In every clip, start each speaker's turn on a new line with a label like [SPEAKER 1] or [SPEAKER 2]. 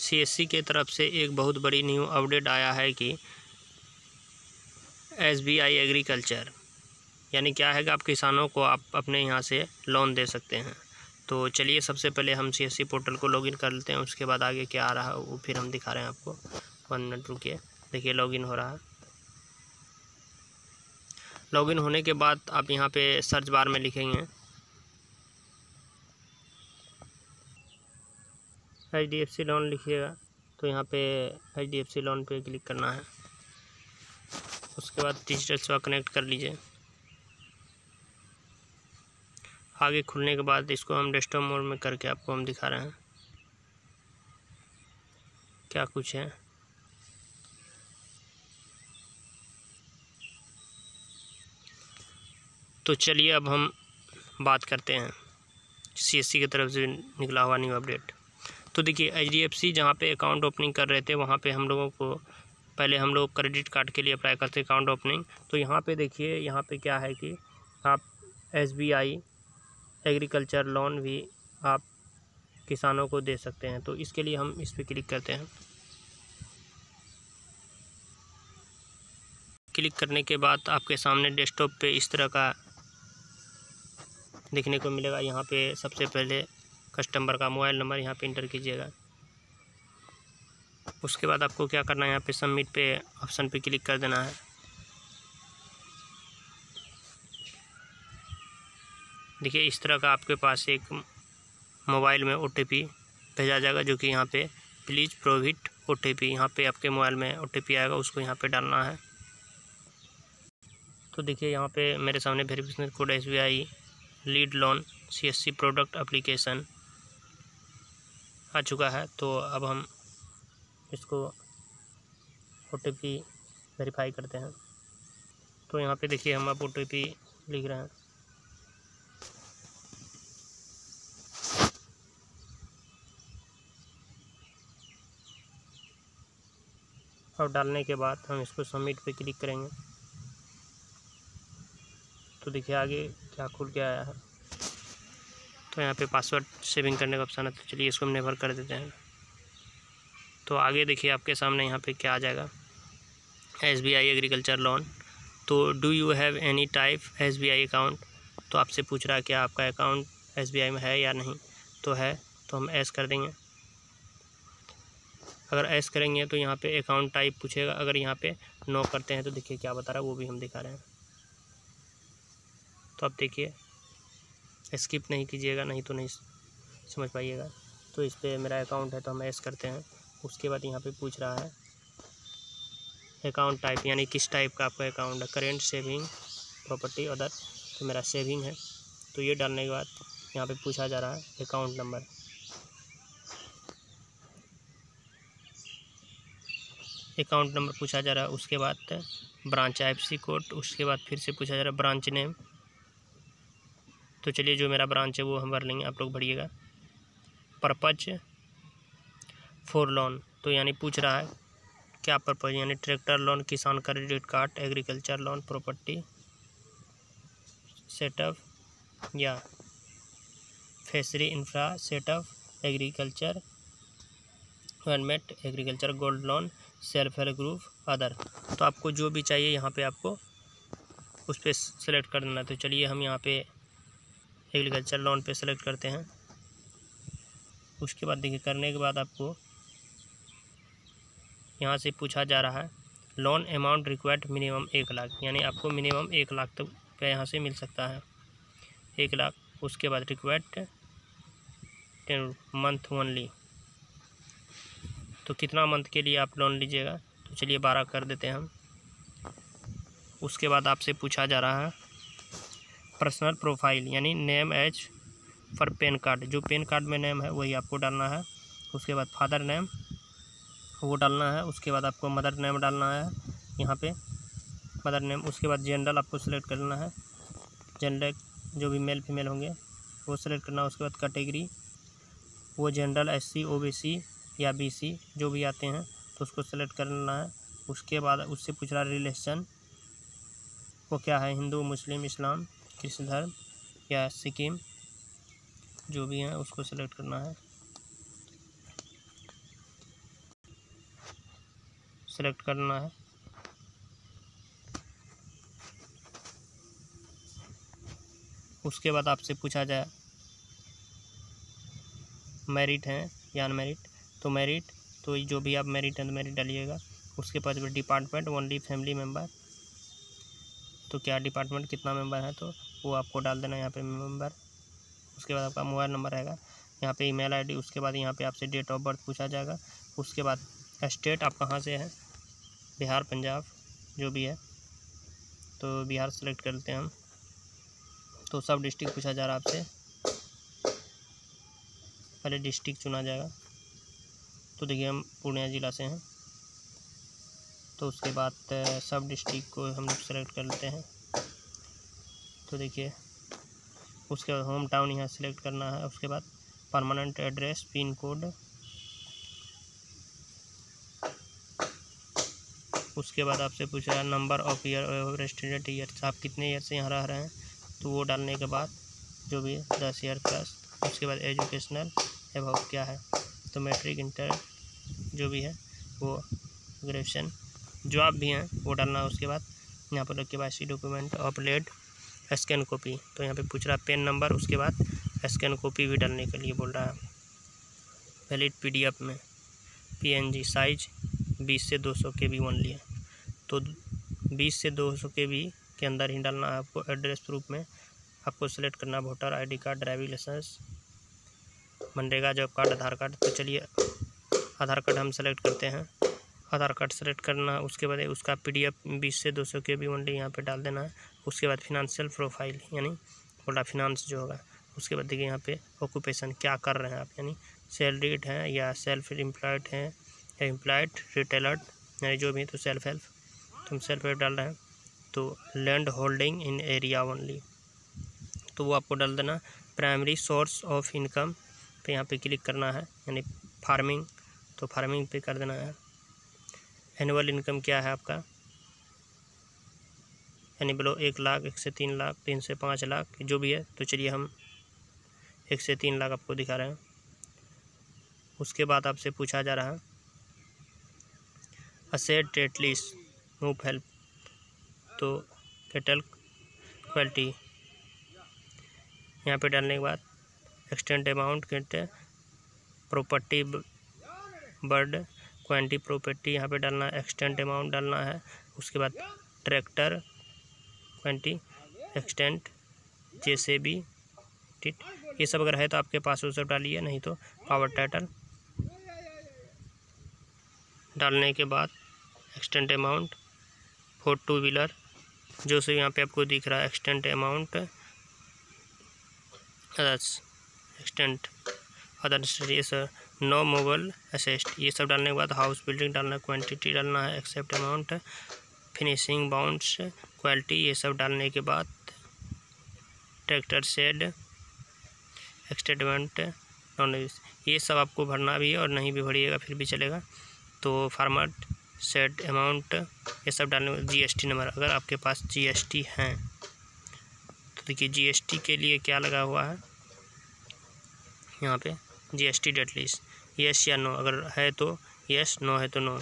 [SPEAKER 1] CSC के तरफ से एक बहुत बड़ी न्यू अपडेट आया है कि एसबीआई एग्रीकल्चर यानी क्या है कि आप किसानों को आप अपने यहाँ से लोन दे सकते हैं। तो चलिए सबसे पहले हम सीएससी पोर्टल को लॉगिन कर लेते हैं, उसके बाद आगे क्या आ रहा है वो फिर हम दिखा रहे हैं आपको। 1 मिनट रुकिए, देखिए लॉगिन हो रहा है। लॉगिन होने के बाद आप यहाँ पे सर्च बार में लिखेंगे HDFC लोन लिखिएगा, तो यहाँ पे HDFC लोन पे क्लिक करना है। उसके बाद डिजिटल सेवा कनेक्ट कर लीजिए। आगे खुलने के बाद इसको हम डेस्कटॉप मोड में करके आपको हम दिखा रहे हैं क्या कुछ है। तो चलिए अब हम बात करते हैं सीएससी की तरफ से निकला हुआ न्यू अपडेट। तो देखिए HDFC जहाँ पे अकाउंट ओपनिंग कर रहे थे वहाँ पे हम लोगों को पहले हम लोग क्रेडिट कार्ड के लिए अप्लाई करते अकाउंट ओपनिंग। तो यहाँ पे देखिए यहाँ पे क्या है कि आप SBI एग्रीकल्चर लोन भी आप किसानों को दे सकते हैं। तो इसके लिए हम इस पर क्लिक करते हैं। क्लिक करने के बाद आपके सामने डेस्कटॉप पे इस तरह का देखने को मिलेगा। यहाँ पे सबसे पहले कस्टमर का मोबाइल नंबर यहाँ पे इंटर कीजिएगा। उसके बाद आपको क्या करना है, यहाँ पे सबमिट पे ऑप्शन पे क्लिक कर देना है। देखिए इस तरह का आपके पास एक मोबाइल में OTP भेजा जाएगा, जो कि यहाँ पे प्लीज़ प्रोवाइड OTP, यहाँ पे आपके मोबाइल में OTP आएगा, उसको यहाँ पे डालना है। तो देखिए यहाँ पे मेरे सामने verification code SBI lead loan CSC product application आ चुका है। तो अब हम इसको OTP वेरीफाई करते हैं। तो यहाँ पे देखिए हम अब OTP लिख रहे हैं। और डालने के बाद हम इसको सबमिट पे क्लिक करेंगे। तो देखिए आगे क्या खुल के आया है। तो यहाँ पे पासवर्ड सेविंग करने का ऑप्शन है, तो चलिए इसको हम नेवर कर देते हैं। तो आगे देखिए आपके सामने यहाँ पे क्या आ जाएगा, SBI एग्रीकल्चर लोन। तो do you have any type SBI account, तो आपसे पूछ रहा है कि आपका अकाउंट SBI में है या नहीं। तो है, तो हम एस कर देंगे। अगर एस करेंगे तो यहाँ पे अकाउंट टाइप पूछेगा। अगर यहाँ पे नो करते हैं तो देखिए क्या बता रहा है वो भी हम दिखा रहे हैं। तो अब देखिए स्किप नहीं कीजिएगा, नहीं तो नहीं समझ पाइएगा। तो इस पर मेरा अकाउंट है तो हम एस करते हैं। उसके बाद यहाँ पे पूछ रहा है अकाउंट टाइप, यानी किस टाइप का आपका अकाउंट है, करेंट, सेविंग, प्रॉपर्टी, अदर। तो मेरा सेविंग है। तो ये डालने के बाद यहाँ पे पूछा जा रहा है अकाउंट नंबर। अकाउंट नंबर पूछा जा रहा है। उसके बाद ब्रांच IFSC कोड। उसके बाद फिर से पूछा जा रहा है ब्रांच नेम। तो चलिए जो मेरा ब्रांच है वो हम भर लेंगे, आप लोग भरिएगा। पर्पज फॉर लोन, तो यानी पूछ रहा है क्या पर्पज, यानी ट्रैक्टर लोन, किसान credit card, agriculture loan, property setup या fishery infra setup, agriculture government agriculture gold loan, self help group, other. तो आपको जो भी चाहिए यहाँ पे आपको उस पर सेलेक्ट कर देना। तो चलिए हम यहाँ पे एग्रीकल्चर लोन पे सेलेक्ट करते हैं। उसके बाद देखिए करने के बाद आपको यहाँ से पूछा जा रहा है loan amount required minimum 1 lakh, यानी आपको मिनिमम 1 लाख तक पे यहाँ से मिल सकता है, 1 लाख। उसके बाद रिक्वायर्ड 10 मंथ ओनली, तो कितना मंथ के लिए आप लोन लीजिएगा। तो चलिए 12 कर देते हैं हम। उसके बाद आपसे पूछा जा रहा है पर्सनल प्रोफाइल, यानी name as for PAN card, जो पैन कार्ड में नेम है वही आपको डालना है। उसके बाद फादर नेम वो डालना है। उसके बाद आपको मदर नेम डालना है यहाँ पे, मदर नेम। उसके बाद जेंडर आपको सेलेक्ट करना है, जेंडर जो भी मेल फीमेल होंगे वो सेलेक्ट करना है। उसके बाद कैटेगरी वो जनरल, SC, OBC या BC जो भी आते हैं तो उसको सेलेक्ट करना है। उसके बाद उससे पूछ रहा रिलीजन वो क्या है, हिंदू, मुस्लिम, इस्लाम, कृष्ण धर्म या सिक्किम, जो भी हैं उसको सेलेक्ट करना है। सेलेक्ट करना है। उसके बाद आपसे पूछा जाए मेरिट हैं या अनमेरिट, तो मेरिट, तो जो भी आप मेरिट हैं तो मेरिट डालिएगा। उसके बाद डिपार्टमेंट ओनली फैमिली मेम्बर, तो क्या डिपार्टमेंट कितना मेंबर है तो वो आपको डाल देना यहाँ पे मेंबर। उसके बाद आपका मोबाइल नंबर रहेगा, यहाँ पे ईमेल आईडी। उसके बाद यहाँ पे आपसे डेट ऑफ बर्थ पूछा जाएगा। उसके बाद स्टेट आप कहाँ से हैं, बिहार, पंजाब, जो भी है, तो बिहार सेलेक्ट कर लेते हैं हम। तो सब डिस्ट्रिक्ट पूछा जा रहा है आपसे, पहले डिस्ट्रिक्ट चुना जाएगा। तो देखिए हम पूर्णिया ज़िला से हैं, तो उसके बाद सब डिस्ट्रिक्ट को हम लोग सेलेक्ट कर लेते हैं। तो देखिए उसके बाद होम टाउन यहाँ सेलेक्ट करना है। उसके बाद परमानेंट एड्रेस, पिन कोड, उसके बाद आपसे पूछ रहा है नंबर ऑफ ईयर और रेजिडेंट ईयर, आप कितने ईयर से यहाँ रह रहे हैं, तो वो डालने के बाद जो भी 10 ईयर प्लस। उसके बाद एजुकेशनल अबाउट क्या है, तो मैट्रिक, इंटर, जो भी है वो, ग्रेजुएशन, जो आप भी हैं वो डालना है। उसके बाद यहाँ पर KYC document upload, scan copy, तो यहाँ पे पूछ रहा है पेन नंबर। उसके बाद स्कैन कॉपी भी डालने के लिए बोल रहा है। वैलिड PDF में, PNG साइज 20 से 200 KB ओनली है, तो 20 से 200 KB के अंदर ही डालना है आपको। एड्रेस प्रूफ में आपको सेलेक्ट करना voter ID card, driving licence, MNREGA job card, Aadhaar card. तो चलिए आधार कार्ड हम सेलेक्ट करते हैं, आधार कार्ड सेलेक्ट करना। उसके बाद उसका PDF 20 से 200 KB ओनली यहाँ पे डाल देना है। उसके बाद फिनंशियल प्रोफाइल, यानी बोला फिनांस जो होगा। उसके बाद देखिए यहाँ पे ऑक्यूपेशन क्या कर रहे हैं आप, यानी सैलरीड हैं या सेल्फ एम्प्लॉयड हैं या एम्प्लॉयड, रिटेलर, यानी जो भी तो सेल्फ हेल्प, तो हम सेल्फ हेल्प डाल रहे हैं। तो land holding in area only, तो वो आपको डाल देना। प्राइमरी सोर्स ऑफ इनकम पे यहाँ पे क्लिक करना है, यानी फार्मिंग, तो फार्मिंग पे कर देना है। एनुअल इनकम क्या है आपका, यानी बोलो 1 लाख, 1 से 3 लाख, 3 से 5 लाख, जो भी है। तो चलिए हम 1 से 3 लाख आपको दिखा रहे हैं। उसके बाद आपसे पूछा जा रहा है असेट एटलीस्ट मूव हेल्प, तो कैटल क्वालिटी यहाँ पे डालने के बाद एक्सटेंड अमाउंट, कहते प्रॉपर्टी, बर्ड, क्वांटिटी, प्रॉपर्टी यहाँ पे डालना है, एक्सटेंड अमाउंट डालना है। उसके बाद ट्रैक्टर, क्वांटिटी, एक्सटेंट, JCB, ठीक, ये सब अगर है तो आपके पास वो सब डालिए, नहीं तो पावर टाइटल डालने के बाद एक्सटेंड अमाउंट फॉर 2 व्हीलर, जो से यहाँ पे आपको दिख रहा है extend amount, others extent, others, ये सब नो मोबाइल असिस्ट, ये सब डालने के बाद हाउस बिल्डिंग डालना है, क्वांटिटी डालना है, except amount, finishing bounds, quality, ये सब डालने के बाद ट्रैक्टर शेड, एक्सटेटमेंट, नॉन, ये सब आपको भरना भी है और नहीं भी भरिएगा फिर भी चलेगा। तो फार्मर सेट अमाउंट, ये सब डालने में GST नंबर, अगर आपके पास GST हैं तो देखिए GST के लिए क्या लगा हुआ है यहाँ पे, GST डेट लिस्ट, येस या नो, अगर है तो येस, नो है तो नो।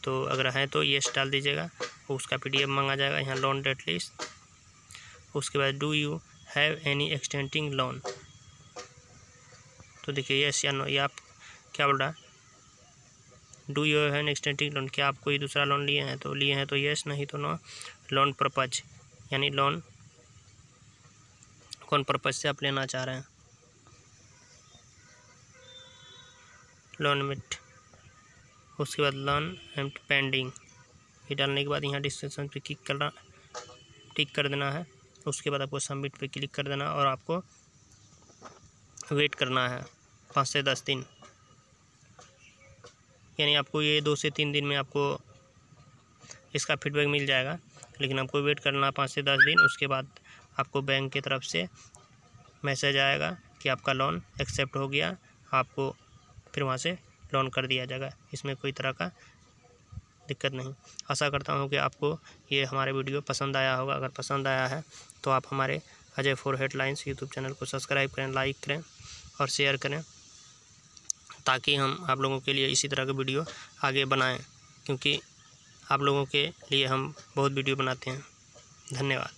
[SPEAKER 1] तो अगर है तो येस डाल दीजिएगा, उसका PDF मांगा जाएगा यहाँ, लोन डेट लिस्ट। उसके बाद do you have any extending loan, तो देखिए येस या नो, ये आप क्या बोल रहा है, do you have any extending loan, क्या आप कोई दूसरा लोन लिए हैं, तो लिए हैं तो येस, नहीं तो नो। लोन पर्पज, यानी लोन कौन पर्पज से आप लेना चाह रहे हैं, लोन मिट। उसके बाद लोन एम्प्टी पेंडिंग, ये डालने के बाद यहाँ डिस्क्रिप्शन पे टिक कर देना है। उसके बाद आपको सबमिट पे क्लिक कर देना और आपको वेट करना है 5 से 10 दिन, यानी आपको ये 2 से 3 दिन में आपको इसका फीडबैक मिल जाएगा, लेकिन आपको वेट करना 5 से 10 दिन। उसके बाद आपको बैंक की तरफ से मैसेज आएगा कि आपका लोन एक्सेप्ट हो गया, आपको फिर वहाँ से लोन कर दिया जाएगा। इसमें कोई तरह का दिक्कत नहीं। आशा करता हूँ कि आपको ये हमारे वीडियो पसंद आया होगा। अगर पसंद आया है तो आप हमारे Ajay for headlines YouTube channel को सब्सक्राइब करें, लाइक करें और शेयर करें, ताकि हम आप लोगों के लिए इसी तरह के वीडियो आगे बनाएं, क्योंकि आप लोगों के लिए हम बहुत वीडियो बनाते हैं। धन्यवाद।